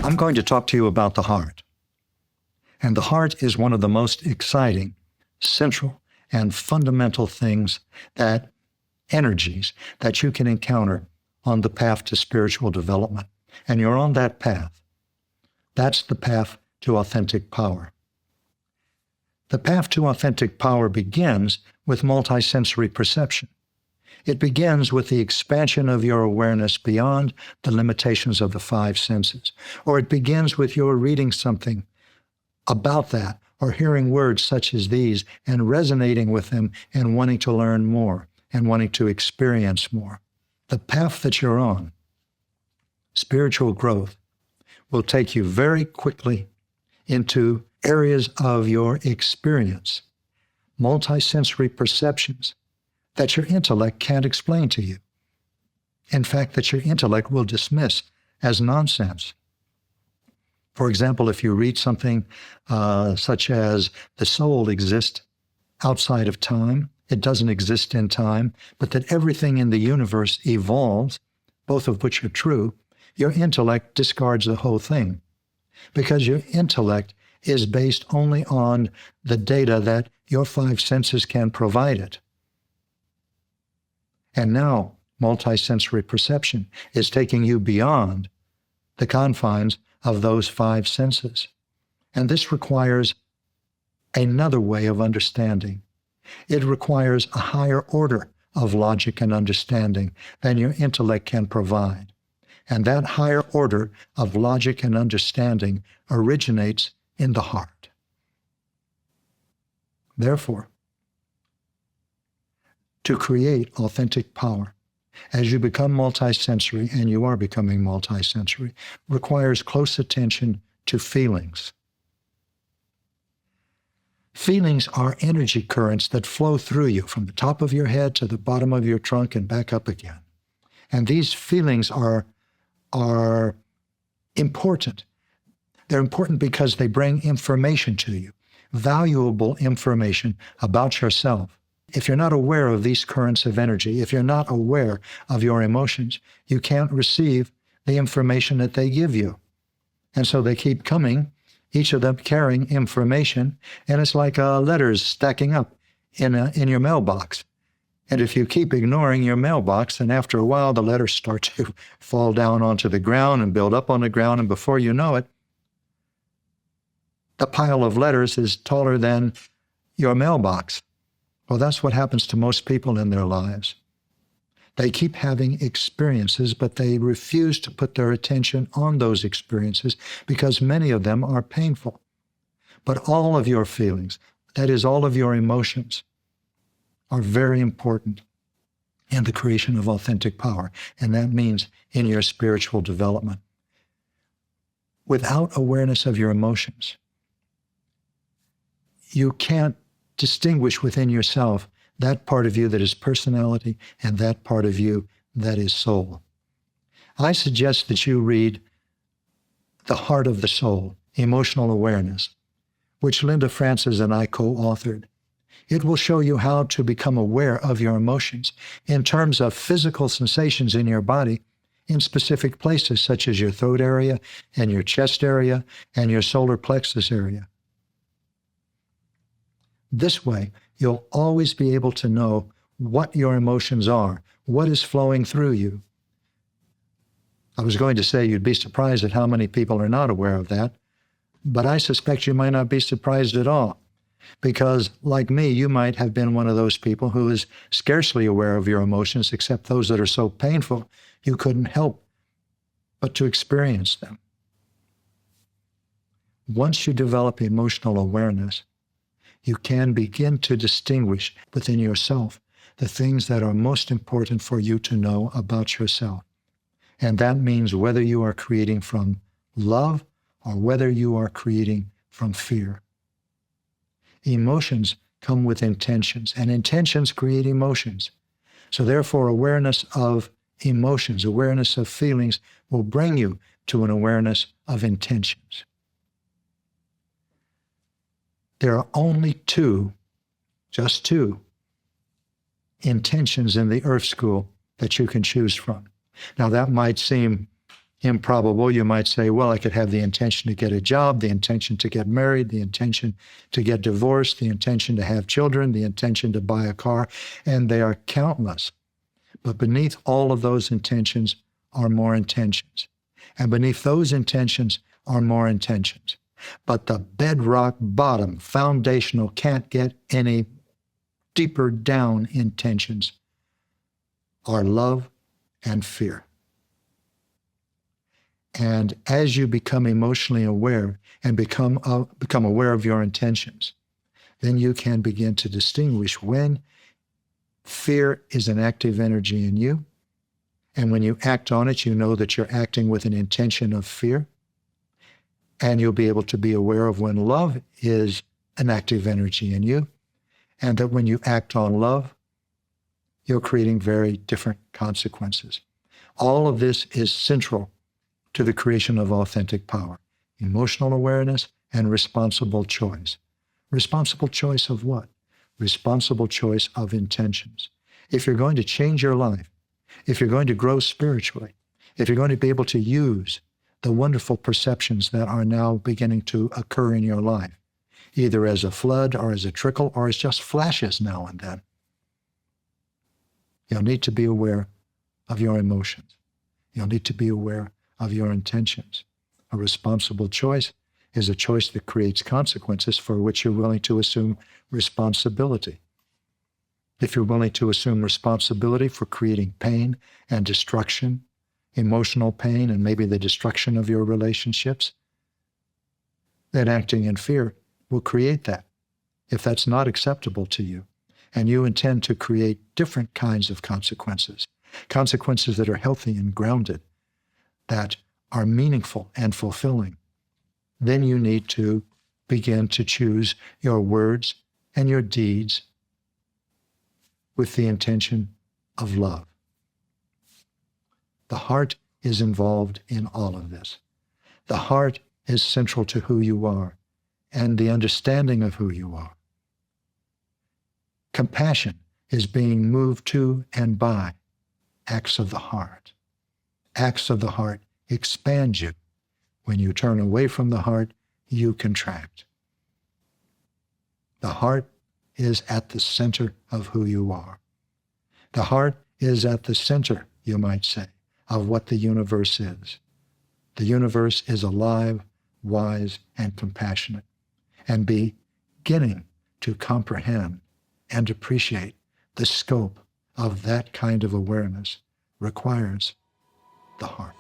I'm going to talk to you about the heart. And the heart is one of the most exciting, central, and fundamental things energies that you can encounter on the path to spiritual development. And you're on that path. That's the path to authentic power. The path to authentic power begins with multisensory perception. It begins with the expansion of your awareness beyond the limitations of the five senses. Or it begins with your reading something about that, or hearing words such as these and resonating with them and wanting to learn more and wanting to experience more. The path that you're on, spiritual growth, will take you very quickly into areas of your experience, multisensory perceptions that your intellect can't explain to you. In fact, that your intellect will dismiss as nonsense. For example, if you read something such as the soul exists outside of time, it doesn't exist in time, but that everything in the universe evolves, both of which are true, your intellect discards the whole thing, because your intellect is based only on the data that your five senses can provide it. And now, multisensory perception is taking you beyond the confines of those five senses. And this requires another way of understanding. It requires a higher order of logic and understanding than your intellect can provide. And that higher order of logic and understanding originates in the heart. Therefore, to create authentic power, as you become multisensory, and you are becoming multisensory, requires close attention to feelings. Feelings are energy currents that flow through you from the top of your head to the bottom of your trunk and back up again. And these feelings are important. They're important because they bring information to you, valuable information about yourself. If you're not aware of these currents of energy, if you're not aware of your emotions, you can't receive the information that they give you. And so they keep coming, each of them carrying information, and it's like letters stacking up in your mailbox. And if you keep ignoring your mailbox, then after a while the letters start to fall down onto the ground and build up on the ground, and before you know it, the pile of letters is taller than your mailbox. Well, that's what happens to most people in their lives. They keep having experiences, but they refuse to put their attention on those experiences because many of them are painful. But all of your feelings, that is, all of your emotions, are very important in the creation of authentic power, and that means in your spiritual development. Without awareness of your emotions, you can't distinguish within yourself that part of you that is personality and that part of you that is soul. I suggest that you read The Heart of the Soul, Emotional Awareness, which Linda Francis and I co-authored. It will show you how to become aware of your emotions in terms of physical sensations in your body in specific places such as your throat area and your chest area and your solar plexus area. This way, you'll always be able to know what your emotions are, what is flowing through you. I was going to say you'd be surprised at how many people are not aware of that, but I suspect you might not be surprised at all, because like me, you might have been one of those people who is scarcely aware of your emotions, except those that are so painful you couldn't help but to experience them. Once you develop emotional awareness, you can begin to distinguish within yourself the things that are most important for you to know about yourself. And that means whether you are creating from love or whether you are creating from fear. Emotions come with intentions, and intentions create emotions. So therefore, awareness of emotions, awareness of feelings will bring you to an awareness of intentions. There are only just two, intentions in the Earth School that you can choose from. Now that might seem improbable. You might say, well, I could have the intention to get a job, the intention to get married, the intention to get divorced, the intention to have children, the intention to buy a car, and they are countless. But beneath all of those intentions are more intentions. And beneath those intentions are more intentions. But the bedrock bottom, foundational, can't get any deeper down intentions are love and fear. And as you become emotionally aware and become aware of your intentions, then you can begin to distinguish when fear is an active energy in you. And when you act on it, you know that you're acting with an intention of fear. And you'll be able to be aware of when love is an active energy in you. And that when you act on love, you're creating very different consequences. All of this is central to the creation of authentic power, emotional awareness and responsible choice. Responsible choice of what? Responsible choice of intentions. If you're going to change your life, if you're going to grow spiritually, if you're going to be able to use the wonderful perceptions that are now beginning to occur in your life, either as a flood or as a trickle or as just flashes now and then, you'll need to be aware of your emotions. You'll need to be aware of your intentions. A responsible choice is a choice that creates consequences for which you're willing to assume responsibility. If you're willing to assume responsibility for creating pain and destruction, emotional pain, and maybe the destruction of your relationships, then acting in fear will create that. If that's not acceptable to you, and you intend to create different kinds of consequences, consequences that are healthy and grounded, that are meaningful and fulfilling, then you need to begin to choose your words and your deeds with the intention of love. The heart is involved in all of this. The heart is central to who you are and the understanding of who you are. Compassion is being moved to and by acts of the heart. Acts of the heart expand you. When you turn away from the heart, you contract. The heart is at the center of who you are. The heart is at the center, you might say, of what the universe is. The universe is alive, wise, and compassionate, and beginning to comprehend and appreciate the scope of that kind of awareness requires the heart.